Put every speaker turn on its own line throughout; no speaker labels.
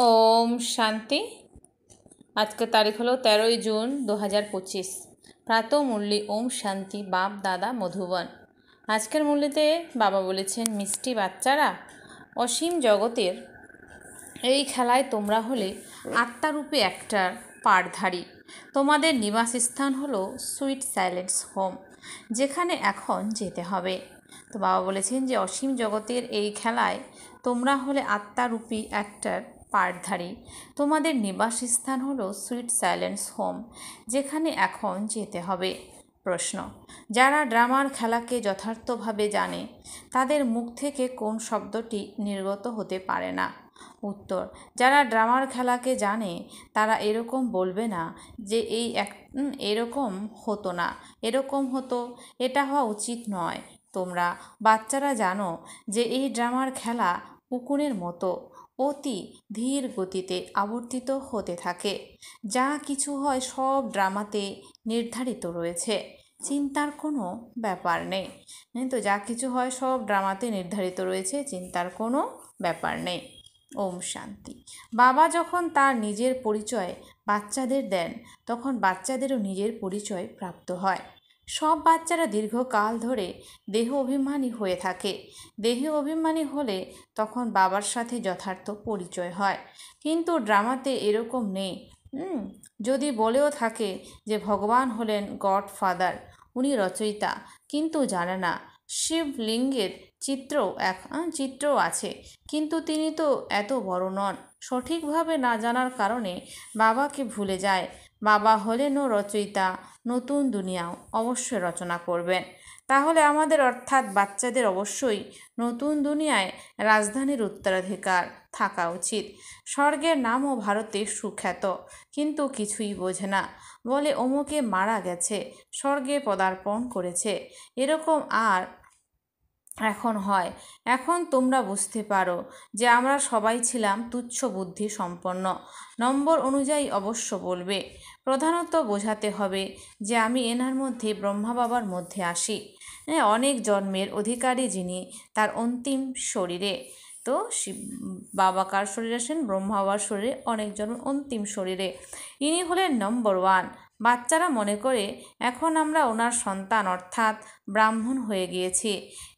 ওম শান্তি। আজকের তারিখ হলো 13ই জুন 2025। প্রাত মুরলি ওম শান্তি বাপ দাদা মধুবন। আজকের মুরলিতে বাবা বলেছেন, মিষ্টি বাচ্চারা, অসীম জগতের এই খেলায় তোমরা হলে আত্মারূপে একটার পাঠধারী। তোমাদের নিবাসস্থান হলো সুইট সাইলেন্স হোম, যেখানে এখন যেতে হবে। তো বাবা বলেছেন যে অসীম জগতের এই খেলায় তোমরা হলে আত্মারূপী একটার পাঠধারী। তোমাদের নিবাসস্থান হলো সুইট সাইলেন্স হোম, যেখানে এখন যেতে হবে। প্রশ্ন: যারা ড্রামার খেলাকে যথার্থভাবে জানে তাদের মুখ থেকে কোন শব্দটি নির্গত হতে পারে না? উত্তর: যারা ড্রামার খেলাকে জানে তারা এরকম বলবে না যে এরকম হতো না, এরকম হতো, এটা হওয়া উচিত নয়। তোমরা বাচ্চারা জানো যে এই ড্রামার খেলা পুকুরের মতো অতি ধীর গতিতে আবর্তিত হতে থাকে। যা কিছু হয় সব ড্রামাতে নির্ধারিত রয়েছে, চিন্তার কোনো ব্যাপার নেই। তো যা কিছু হয় সব ড্রামাতে নির্ধারিত রয়েছে, চিন্তার কোনো ব্যাপার নেই। ওম শান্তি। বাবা যখন তার নিজের পরিচয় বাচ্চাদের দেন, তখন বাচ্চাদেরও নিজের পরিচয় প্রাপ্ত হয়। সব বাচ্চারা দীর্ঘকাল ধরে দেহ অভিমানী হয়ে থাকে। দেহ অভিমানী হলে তখন বাবার সাথে যথার্থ পরিচয় হয়। কিন্তু ড্রামাতে এরকম নেই। যদি বলেও থাকে যে ভগবান হলেন গড ফাদার, উনি রচয়িতা, কিন্তু জানে না শিবলিঙ্গের চিত্রও আছে, কিন্তু তিনি তো এত বড় নন। সঠিকভাবে না জানার কারণে বাবাকে ভুলে যায়। বাবা হলেনও রচয়িতা, নতুন দুনিয়াও অবশ্যই রচনা করবেন। তাহলে আমাদের অর্থাৎ বাচ্চাদের অবশ্যই নতুন দুনিয়ায় রাজধানীর উত্তরাধিকার থাকা উচিত। স্বর্গের নামও ভারতে সুখ্যাত, কিন্তু কিছুই বোঝে না। বলে অমুকে মারা গেছে, স্বর্গে পদার্পণ করেছে, এরকম আর এখন হয়। এখন তোমরা বুঝতে পারো যে আমরা সবাই ছিলাম তুচ্ছ বুদ্ধি সম্পন্ন। নম্বর অনুযায়ী অবশ্য বলবে। প্রধানত বোঝাতে হবে যে আমি এনার মধ্যে ব্রহ্মা বাবার মধ্যে আসি। অনেক জন্মের অধিকারী যিনি তার অন্তিম শরীরে। তো বাবা কার শরীরে আসেন? ব্রহ্মা বাবার শরীরে, অনেক জন্মের অন্তিম শরীরে। ইনি হলেন নম্বর 1। বাচ্চারা মনে করে এখন আমরা ওনার সন্তান, অর্থাৎ ব্রাহ্মণ হয়ে গিয়েছি।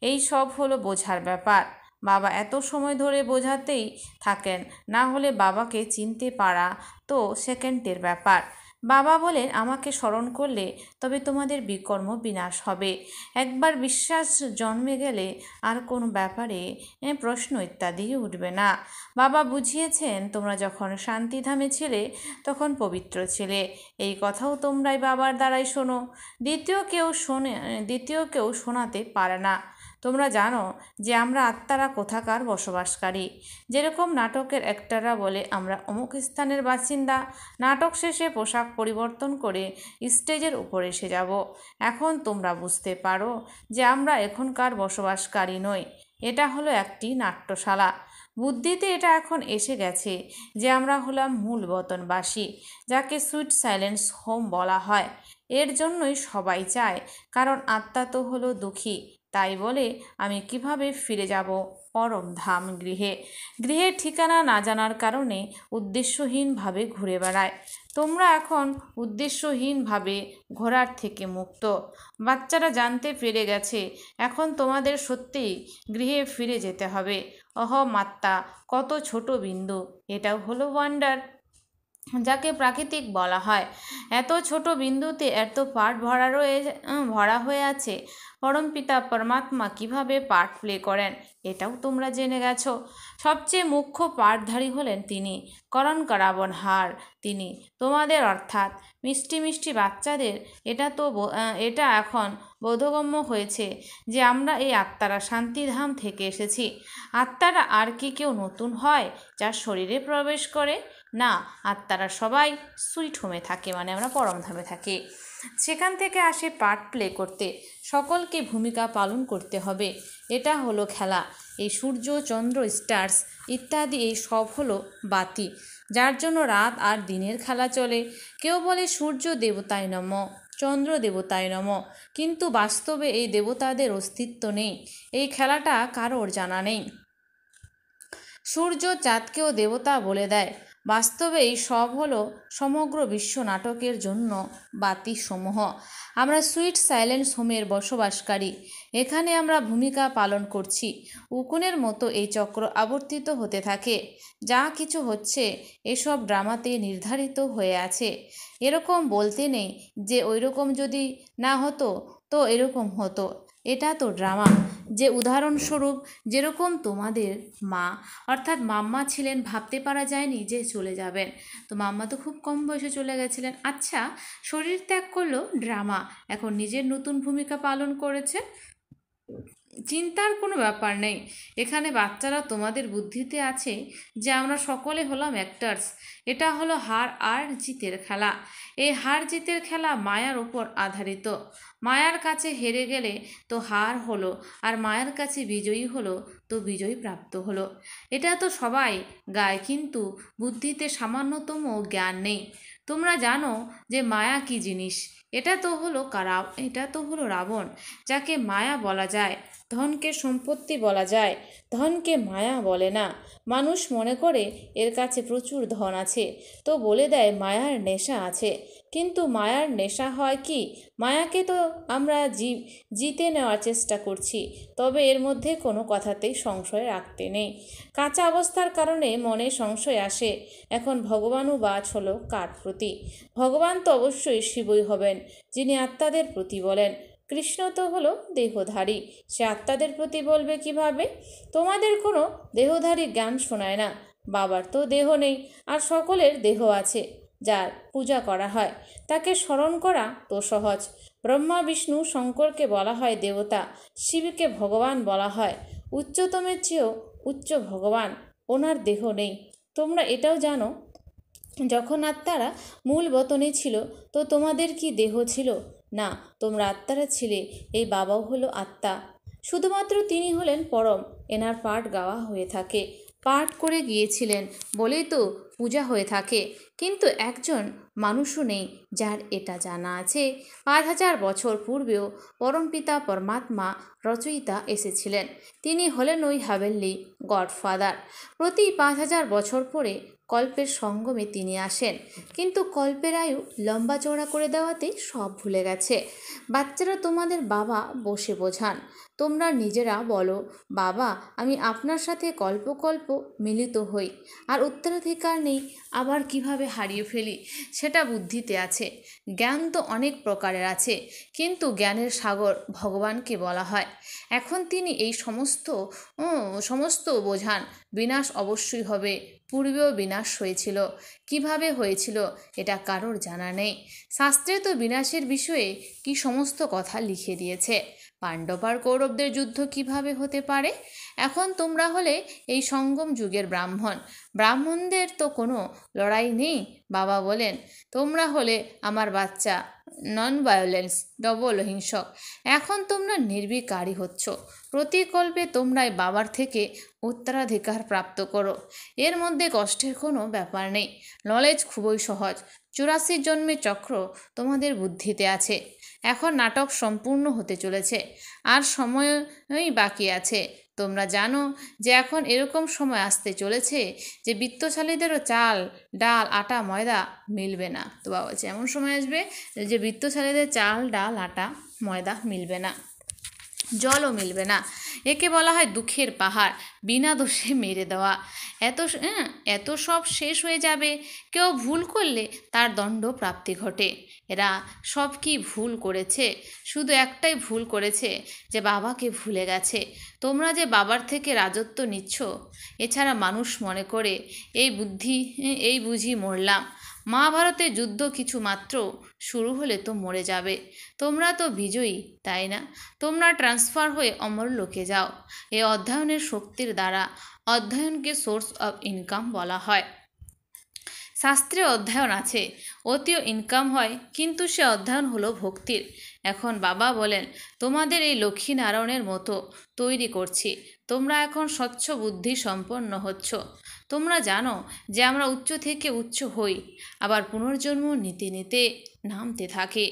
এই সব হলো বোঝার ব্যাপার। বাবা এত সময় ধরে বোঝাতেই থাকেন, না হলে বাবাকে চিনতে পারা তো সেকেন্ডের ব্যাপার। বাবা বলেন, আমাকে স্মরণ করলে তবে তোমাদের বিকর্ম বিনাশ হবে। একবার বিশ্বাস জন্মে গেলে আর কোনো ব্যাপারে প্রশ্ন ইত্যাদি উঠবে না। বাবা বুঝিয়েছেন, তোমরা যখন শান্তিধামে ছিলে তখন পবিত্র ছিলে। এই কথাও তোমরাই বাবার দ্বারাই শোনো। দ্বিতীয় কেউ শোনাতে পারে না। তোমরা জানো যে আমরা আত্মারা কোথাকার বসবাসকারী। যেরকম নাটকের অ্যাক্টররা বলে আমরা অমুক স্থানের বাসিন্দা, নাটক শেষে পোশাক পরিবর্তন করে স্টেজের উপর এসে যাব। এখন তোমরা বুঝতে পারো যে আমরা এখনকার বসবাসকারী নই। এটা হলো একটি নাট্যশালা। বুদ্ধিতে এটা এখন এসে গেছে যে আমরা হলাম মূল বতনবাসী, যাকে সুইট সাইলেন্স হোম বলা হয়। এর জন্যই সবাই চায়, কারণ আত্মা তো হলো দুঃখী। তাই বলে আমি কিভাবে ফিরে যাব পরম ধাম গৃহে? গৃহের ঠিকানা না জানার কারণে উদ্দেশ্যহীনভাবে ঘুরে বেড়ায়। তোমরা এখন উদ্দেশ্যহীনভাবে ঘোরার থেকে মুক্ত। বাচ্চারা জানতে পেরে গেছে এখন তোমাদের সত্যিই গৃহে ফিরে যেতে হবে। অহম আত্মা কত ছোট বিন্দু, এটাও হলো ওয়ান্ডার, যাকে প্রাকৃতিক বলা হয়। এত ছোট বিন্দুতে এত পার্ট ভরা হয়ে আছে। পরমপিতা পরমাত্মা কিভাবে পার্ট প্লে করেন এটাও তোমরা জেনে গেছো। সবচেয়ে মুখ্য পার্টধারী হলেন তিনি, করণ করাবনহার তিনি। তোমাদের অর্থাৎ মিষ্টি মিষ্টি বাচ্চাদের এটা এখন বোধগম্য হয়েছে যে আমরা এই আত্মারা শান্তিধাম থেকে এসেছি। আত্মারা আর কি কেউ নতুন হয় যার শরীরে প্রবেশ করে? না, আত্মারা সবাই সুইট হোমে থাকে, মানে আমরা পরমধামে থাকি। সেখান থেকে আসে পার্ট প্লে করতে। সকলকে ভূমিকা পালন করতে হবে। এটা হলো খেলা। এই সূর্য, চন্দ্র, স্টার্স ইত্যাদি এই সব হলো বাতি, যার জন্য রাত আর দিনের খেলা চলে। কেউ বলে সূর্য দেবতায় নম, চন্দ্র দেবতায় নম, কিন্তু বাস্তবে এই দেবতাদের অস্তিত্ব নেই। এই খেলাটা কারোর জানা নেই। সূর্য চাঁদকেও দেবতা বলে দেয়। বাস্তবেই সব হলো সমগ্র বিশ্ব নাটকের জন্য বাতিসমূহ। আমরা সুইট সাইলেন্স হোমের বসবাসকারী। এখানে আমরা ভূমিকা পালন করছি। উকুনের মতো এই চক্র আবর্তিত হতে থাকে। যা কিছু হচ্ছে এসব ড্রামাতে নির্ধারিত হয়ে আছে। এরকম বলতে নেই যে ওইরকম যদি না হতো তো এরকম হতো। এটা তো ড্রামা। যে উদাহরণস্বরূপ যেরকম তোমাদের মা অর্থাৎ মাম্মা ছিলেন, ভাবতে পারা যায়নি যে চলে যাবেন। তো মাম্মা তো খুব কম বয়সে চলে গেছিলেন। আচ্ছা, শরীর ত্যাগ করলো, ড্রামা। এখন নিজের নতুন ভূমিকা পালন করেছে, চিন্তার কোনো ব্যাপার নেই। এখানে বাচ্চারা তোমাদের বুদ্ধিতে আছে যে আমরা সকলে হলাম অ্যাক্টার্স। এটা হলো হার আর জিতের খেলা। এই হার জিতের খেলা মায়ার ওপর আধারিত। মায়ার কাছে হেরে গেলে তো হার হলো, আর মায়ার কাছে বিজয়ী হলো তো বিজয়ী প্রাপ্ত হলো। এটা তো সবাই গায়, কিন্তু বুদ্ধিতে সামান্যতম জ্ঞান নেই। তোমরা জানো যে মায়া কি জিনিস। এটা তো হলো রাবণ, যাকে মায়া বলা যায়। ধনকে সম্পত্তি বলা যায়, ধনকে মায়া বলে না। মানুষ মনে করে এর কাছে প্রচুর ধন আছে, তো বলে দেয় মায়ার নেশা আছে। কিন্তু মায়ার নেশা হয় কি? মায়াকে তো আমরা জিতে নেওয়ার চেষ্টা করছি, তবে এর মধ্যে কোনো কথাতেই সংশয় রাখতে নেই। কাঁচা অবস্থার কারণে মনে সংশয় আসে। এখন ভগবানও বাজ হলো কার প্রতি? ভগবান তো অবশ্যই শিবই হবেন, যিনি আত্মাদের প্রতি বলেন। কৃষ্ণ তো হলো দেহধারী, সে আত্মাদের প্রতি বলবে কিভাবে? তোমাদের কোনো দেহধারী জ্ঞান শোনায় না। বাবার তো দেহ নেই, আর সকলের দেহ আছে। যার পূজা করা হয় তাকে স্মরণ করা তো সহজ। ব্রহ্মা বিষ্ণু শঙ্করকে বলা হয় দেবতা, শিবকে ভগবান বলা হয়। উচ্চতমের চেয়েও উচ্চ ভগবান, ওনার দেহ নেই। তোমরা এটাও জানো, যখন আত্মারা মূল বতনে ছিল তো তোমাদের কি দেহ ছিল? না, তোমরা আত্মারা ছিলে। এই বাবাও হলো আত্মা, শুধুমাত্র তিনি হলেন পরম। এনার পাঠ গাওয়া হয়ে থাকে, পাঠ করে গিয়েছিলেন বলেই তো পূজা হয়ে থাকে। কিন্তু একজন মানুষও নেই যার এটা জানা আছে ৫,০০০ বছর পূর্বেও পরমপিতা পরমাত্মা রচয়িতা এসেছিলেন। তিনি হলেন ওই হাভেল্লি গডফাদার। প্রতি ৫,০০০ বছর পরে কল্পের সঙ্গমে তিনি আসেন, কিন্তু কল্পের আয়ু লম্বা চওড়া করে দেওয়াতেই সব ভুলে গেছে। বাচ্চারা তোমাদের বাবা বসে বোঝান, তোমরা নিজেরা বলো, বাবা আমি আপনার সাথে কল্প মিলিত হই, আর উত্তরাধিকার নেই, আবার কিভাবে হারিয়ে ফেলি সেটা বুদ্ধিতে আছে। জ্ঞান তো অনেক প্রকারের আছে, কিন্তু জ্ঞানের সাগর ভগবানকে বলা হয়। এখন তিনি এই সমস্ত বোঝান। বিনাশ অবশ্যই হবে, পূর্বেও বিনাশ হয়েছিল। কিভাবে হয়েছিল এটা কারোর জানা নেই। শাস্ত্রে তো বিনাশের বিষয়ে কি সমস্ত কথা লিখে দিয়েছে। পাণ্ডব আর কৌরবদের যুদ্ধ কিভাবে হতে পারে? এখন তোমরা হলে এই সঙ্গম যুগের ব্রাহ্মণদের তো কোনো লড়াই নেই। বাবা বলেন, তোমরা হলে আমার বাচ্চা, নন ভায়োলেন্স, ডবল হিংসক। এখন তোমরা নির্বিকারী হচ্ছ। প্রতিকল্পে তোমরাই বাবার থেকে উত্তরাধিকার প্রাপ্ত করো। এর মধ্যে কষ্টের কোনো ব্যাপার নেই। নলেজ খুবই সহজ। ৮৪ জন্মের চক্র তোমাদের বুদ্ধিতে আছে। এখন নাটক সম্পূর্ণ হতে চলেছে, আর সময়ই বাকি আছে। তোমরা জানো যে এখন এরকম সময় আসতে চলেছে যে বিত্তশালীদেরও চাল ডাল আটা ময়দা মিলবে না। তো বাবা বলছে এমন সময় আসবে যে বিত্তশালীদের চাল ডাল আটা ময়দা মিলবে না, জলও মিলবে না। একে বলা হয় দুঃখের পাহাড়, বিনা দোষে মেরে দেওয়া। এত সব শেষ হয়ে যাবে। কেউ ভুল করলে তার দণ্ড প্রাপ্তি ঘটে। এরা সব কি ভুল করেছে? শুধু একটাই ভুল করেছে, যে বাবাকে ভুলে গেছে। তোমরা যে বাবার থেকে রাজত্ব নিচ্ছ, এছাড়া মানুষ মনে করে এই বুঝি মরলাম। মহাভারতের যুদ্ধ কিছু মাত্র শুরু হলে তো মরে যাবে। তোমরা তো বিজয়ী, তাই না? তোমরা ট্রান্সফার হয়ে অমর লোকে যাও। এই অধ্যয়নের শক্তির দ্বারা, অধ্যয়নকে সোর্স অফ ইনকাম বলা হয়। শাস্ত্রে অধ্যয়ন আছে, অতিও ইনকাম হয়, কিন্তু সে অধ্যয়ন হলো ভক্তির। এখন বাবা বলেন, তোমাদের এই লক্ষ্মীনারায়ণের মতো তৈরি করছি। তোমরা এখন স্বচ্ছ বুদ্ধি সম্পন্ন হচ্ছ। তোমরা জানো যে আমরা উচ্চ থেকে উচ্চ হই, আবার পুনর্জন্ম নিতে নিতে নামতে থাকে।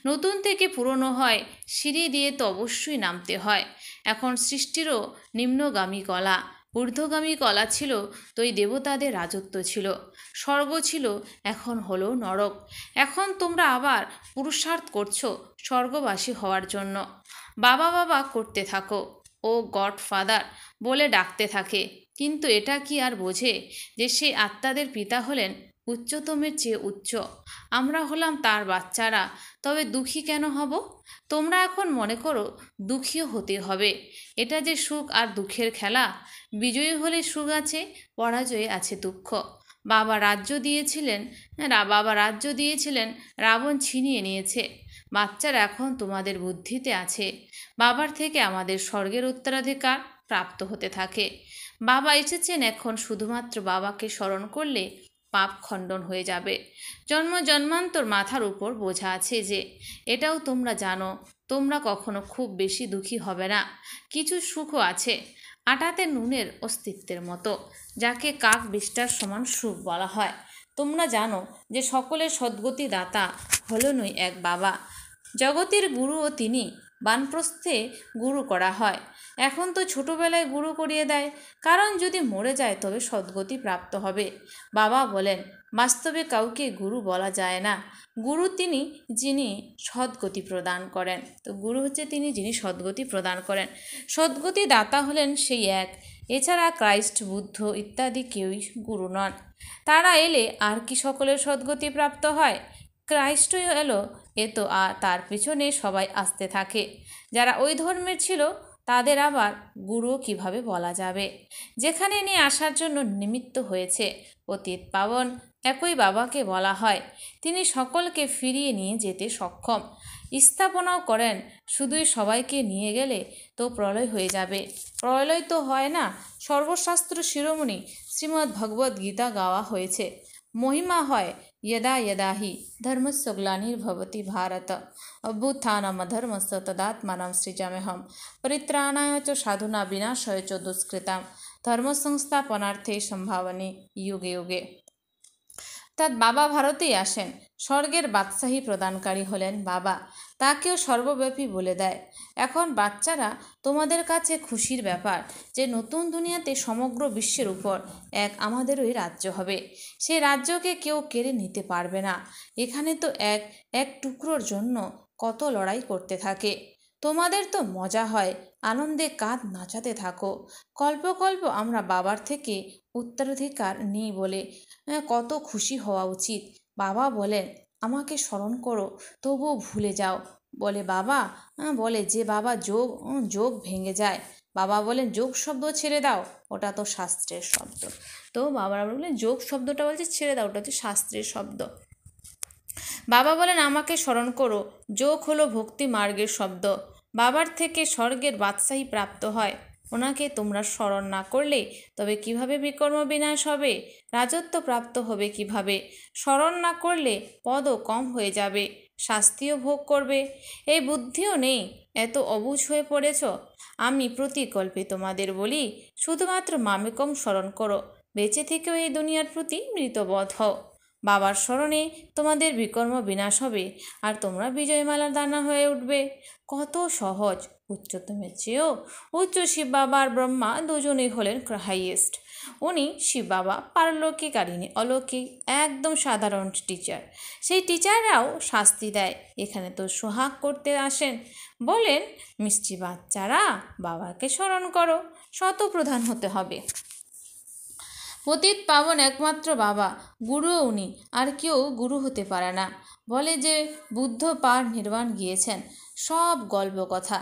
নতুন থেকে পুরনো হয়, সিঁড়ি দিয়ে তো অবশ্যই নামতে হয়। এখন সৃষ্টিরও নিম্নগামী কলা, ঊর্ধ্বগামী কলা ছিল, তৈ দেবতাদের রাজত্ব ছিল, স্বর্গ ছিল, এখন হলো নরক। এখন তোমরা আবার পুরুষার্থ করছো স্বর্গবাসী হওয়ার জন্য। বাবা বাবা করতে থাকো, ও গডফাদার বলে ডাকতে থাকে, কিন্তু এটা কি আর বোঝে যে সেই আত্মাদের পিতা হলেন উচ্চতমের চেয়ে উচ্চ, আমরা হলাম তার বাচ্চারা। তবে দুঃখী কেন হব? তোমরা এখন মনে করো দুঃখীও হতে হবে। এটা যে সুখ আর দুঃখের খেলা। বিজয়ী হলে সুখ আছে, পরাজয়ে আছে দুঃখ। বাবা রাজ্য দিয়েছিলেন, রাবণ ছিনিয়ে নিয়েছে। বাচ্চারা এখন তোমাদের বুদ্ধিতে আছে। বাবার থেকে আমাদের স্বর্গের উত্তরাধিকার প্রাপ্ত হতে থাকে। বাবা এসেছেন, এখন শুধুমাত্র বাবাকে স্মরণ করলে পাপ খণ্ডন হয়ে যাবে। জন্ম জন্মান্তর মাথার উপর বোঝা আছে যে, এটাও তোমরা জানো। তোমরা কখনো খুব বেশি দুঃখী হবে না। কিছু সুখও আছে, আটাতে নুনের অস্তিত্বের মতো, যাকে কাক বিষ্টার সমান সুখ বলা হয়। তোমরা জানো যে সকলের সদ্গতি দাতা হলেনই এক বাবা। জগতের গুরুও তিনি। বানপ্রস্থে গুরু করা হয়, এখন তো ছোটবেলায় গুরু করিয়ে দেয়, কারণ যদি মরে যায় তবে সদ্গতি প্রাপ্ত হবে। বাবা বলেন, বাস্তবে কাউকে গুরু বলা যায় না। গুরু তিনি যিনি সদ্গতি প্রদান করেন। তো গুরু হচ্ছে তিনি যিনি সদ্গতি প্রদান করেন। সদ্গতি দাতা হলেন সেই এক। এছাড়া ক্রাইস্ট, বুদ্ধ ইত্যাদি কেউই গুরু নন। তারা এলে আর কি সকলের সদ্গতি প্রাপ্ত হয়? ক্রাইস্টই এলো, এ তো আর তার পিছনে সবাই আসতে থাকে। যারা ওই ধর্মের ছিল তাদের আবার গুরু কিভাবে বলা যাবে? যেখানে নিয়ে আসার জন্য নিমিত্ত হয়েছে পতিত পাবন একই বাবাকে বলা হয়। তিনি সকলকে ফিরিয়ে নিয়ে যেতে সক্ষম, স্থাপনাও করেন। শুধুই সবাইকে নিয়ে গেলে তো প্রলয় হয়ে যাবে। প্রলয় তো হয় না। সর্বশাস্ত্র শিরোমণি শ্রীমদ্ ভগবদ্ গীতা গাওয়া হয়েছে। মহিমা হয় यदा यदा हि धर्मस्य ग्लानिर्भवति भारत अभ्युत्थानमधर्मस्य तदात्मानं सृजाम्यहं परित्राणाय च साधूनां विनाशाय च दुष्कृतां ধর্মসংস্থাপনার্থে সম্ভাবনী যুগে যুগে। অর্থাৎ বাবা ভারতেই আসেন। স্বর্গের বাদশাহী প্রদানকারী হলেন বাবা। তাকেও সর্বব্যাপী বলে দেয়। এখন বাচ্চারা, তোমাদের কাছে খুশির ব্যাপার যে নতুন দুনিয়াতে সমগ্র বিশ্বের উপর এক আমাদেরই রাজ্য হবে। সেই রাজ্যকে কেউ কেড়ে নিতে পারবে না। এখানে তো এক এক টুকরোর জন্য কত লড়াই করতে থাকে। তোমাদের তো মজা হয়, আনন্দে কাঁধ নাচাতে থাকো। কল্প কল্প আমরা বাবার থেকে উত্তরাধিকার নিই বলে কত খুশি হওয়া উচিত। বাবা বলেন, আমাকে স্মরণ করো, তবুও ভুলে যাও। বলে বাবা, বলে যে বাবা যোগ ভেঙে যায়। বাবা বলেন, যোগ শব্দ ছেড়ে দাও, ওটা তো শাস্ত্রের শব্দ। তো বাবারা বললেন, যোগ শব্দটা বলছে ছেড়ে দাও, ওটা হচ্ছে শাস্ত্রের শব্দ। বাবা বলেন, আমাকে স্মরণ করো, যোগ হলো ভক্তি মার্গের শব্দ। বাবার থেকে স্বর্গের বাদশাহী প্রাপ্ত হয়। ওনাকে তোমরা স্মরণ না করলে তবে কিভাবে বিকর্ম বিনাশ হবে? রাজত্ব প্রাপ্ত হবে কিভাবে? স্মরণ না করলে পদও কম হয়ে যাবে, শাস্তিও ভোগ করবে। এই বুদ্ধিও নেই, এত অবুঝ হয়ে পড়েছ। আমি প্রতিকল্পে তোমাদের বলি, শুধুমাত্র মামেকম স্মরণ করো, বেঁচে থেকেও এই দুনিয়ার প্রতি মৃতবধ হও। বাবার স্মরণে তোমাদের বিকর্ম বিনাশ হবে, আর তোমরা বিজয়মালার দানা হয়ে উঠবে। কত সহজ! উচ্চতমের চেয়েও উচ্চ শিব বাবা আর ব্রহ্মা দুজনেই হলেন হাইয়েস্ট। উনি শিব বাবা পারলৌকিক আর ইনি অলৌকিক, একদম সাধারণ টিচার। সেই টিচাররাও শাস্তি দেয়। এখানে তো সোহাগ করতে আসেন। বলেন, মিষ্টি বাচ্চারা, বাবাকে স্মরণ করো, শতপ্রধান হতে হবে। পতিত পাবন একমাত্র বাবা, গুরুও উনি, আর কেউ গুরু হতে পারে না। বলে যে বুদ্ধ পার নির্বাণ গিয়েছেন, সব গল্প কথা,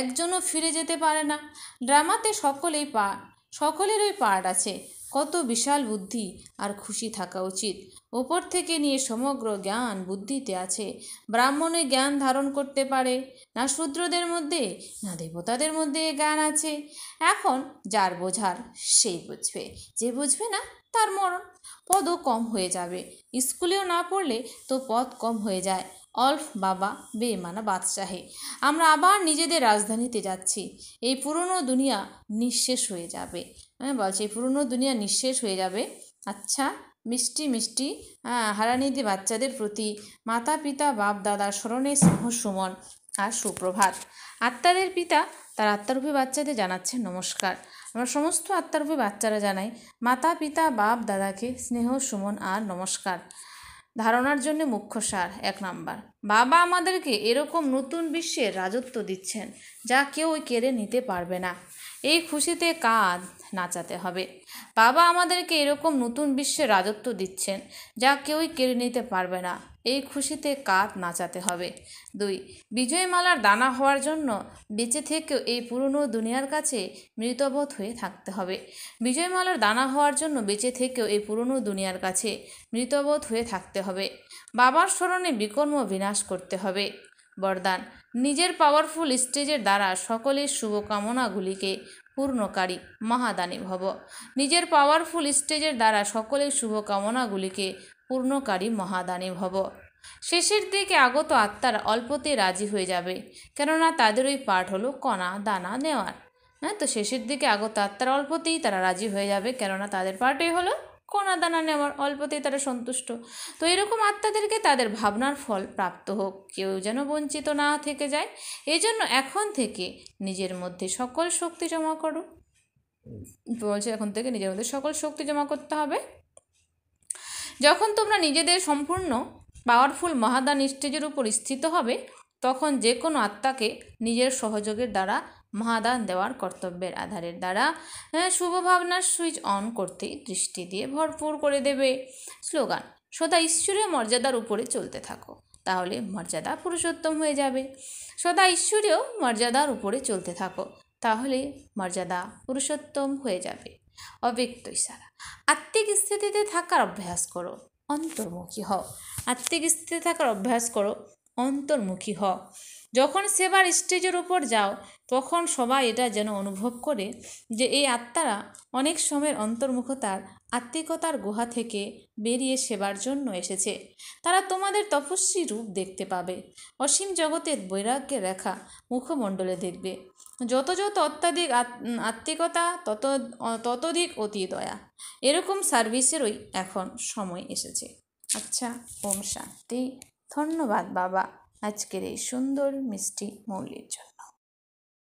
একজনও ফিরে যেতে পারে না। ড্রামাতে সকলেরই পার্ট আছে। কত বিশাল বুদ্ধি আর খুশি থাকা উচিত। ওপর থেকে নিয়ে সমগ্র জ্ঞান বুদ্ধিতে আছে। ব্রাহ্মণে জ্ঞান ধারণ করতে পারে না, শূদ্রদের মধ্যে না দেবতাদের মধ্যে জ্ঞান আছে। এখন যার বোঝার সেই বুঝবে, যে বুঝবে না তার মরণ। পদও কম হয়ে যাবে। স্কুলেও না পড়লে তো পদ কম হয়ে যায়। অল্ফ বাবা বেমানা বাদশাহে। আমরা আবার নিজেদের রাজধানীতে যাচ্ছি। এই পুরনো দুনিয়া নিঃশেষ হয়ে যাবে। বলছে এই পুরনো দুনিয়া নিঃশেষ হয়ে যাবে। আচ্ছা, মিষ্টি মিষ্টি হারানিধি বাচ্চাদের প্রতি মাতা পিতা বাপ দাদার স্মরণে স্নেহ সুমন আর সুপ্রভাত। আত্মাদের পিতা তার আত্মারূপী বাচ্চাদের জানাচ্ছেন নমস্কার। আমরা সমস্ত আত্মারূপী বাচ্চারা জানাই মাতা পিতা বাপ দাদাকে স্নেহ সুমন আর নমস্কার। ধারণার জন্য মুখ্য সার 1 নাম্বার, বাবা আমাদেরকে এরকম নতুন বিশ্বের রাজত্ব দিচ্ছেন যা কেউ কেড়ে নিতে পারবে না। এই খুশিতে কাঁধ নাচাতে হবে। বাবা আমাদেরকে এরকম নতুন বিশ্বের রাজত্ব দিচ্ছেন যা কেউই কেড়ে নিতে পারবে না। এই খুশিতে কাঁধ নাচাতে হবে। 2, বিজয়মালার দানা হওয়ার জন্য বেঁচে থেকেও এই পুরনো দুনিয়ার কাছে মৃতবোধ হয়ে থাকতে হবে। বিজয়মালার দানা হওয়ার জন্য বেঁচে থেকেও এই পুরনো দুনিয়ার কাছে মৃতবোধ হয়ে থাকতে হবে। বাবার স্মরণে বিকর্ম বিনাশ করতে হবে। বরদান, নিজের পাওয়ারফুল স্টেজের দ্বারা সকলের শুভকামনাগুলিকে পূর্ণকারী মহাদানী ভব। নিজের পাওয়ারফুল স্টেজের দ্বারা সকলের শুভকামনাগুলিকে পূর্ণকারী মহাদানী ভব। শেষের দিকে আগত আত্মারা অল্পতে রাজি হয়ে যাবে, কেননা তাদের ওই পাঠ হলো কণা দানা নেওয়ার। হ্যাঁ, তো শেষের দিকে আগত আত্মারা অল্পতেই তারা রাজি হয়ে যাবে, কেননা তাদের পাঠই হলো কণা দানা নেওয়ার, অল্পতেই তারা সন্তুষ্ট। তো এরকম আত্মাদেরকে তাদের ভাবনার ফল প্রাপ্ত হোক, কেউ যেন বঞ্চিত না থেকে যায়। এই জন্য এখন থেকে নিজের মধ্যে সকল শক্তি জমা করো। বলছে এখন থেকে নিজের মধ্যে সকল শক্তি জমা করতে হবে। যখন তোমরা নিজেদের সম্পূর্ণ পাওয়ারফুল মহাদান স্টেজের উপর স্থিত হবে, তখন যে কোনো আত্মাকে নিজের সহযোগের দ্বারা মহাদান দেওয়ার কর্তব্যের আধারের দ্বারা শুভ ভাবনার সুইচ অন করতেই দৃষ্টি দিয়ে ভরপুর করে দেবে। স্লোগান, সদা ঈশ্বরীয় মর্যাদার উপরে চলতে থাকো, তাহলে মর্যাদা পুরুষোত্তম হয়ে যাবে। সদা ঈশ্বরীয় মর্যাদার উপরে চলতে থাকো, তাহলে মর্যাদা পুরুষোত্তম হয়ে যাবে। অব্যক্ত ইশারা, আত্মিক স্থিতিতে থাকার অভ্যাস করো, অন্তর্মুখী হও। আত্মিক স্থিতিতে থাকার অভ্যাস করো, অন্তর্মুখী হও। যখন সেবার স্টেজের উপর যাও, তখন সবাই এটা যেন অনুভব করে যে এই আত্মারা অনেক সময়ের অন্তর্মুখতার আত্মিকতার গুহা থেকে বেরিয়ে সেবার জন্য এসেছে। তারা তোমাদের তপস্বী রূপ দেখতে পাবে। অসীম জগতের বৈরাগ্যের রেখা মুখমণ্ডলে দেখবে। যত যত অত্যাধিক আত্মিকতা ততোধিক অতি দয়া। এরকম সার্ভিসেরই এখন সময় এসেছে। আচ্ছা, ওম শান্তি। ধন্যবাদ বাবা আজকের এই সুন্দর মিষ্টি মৌলির জন্য।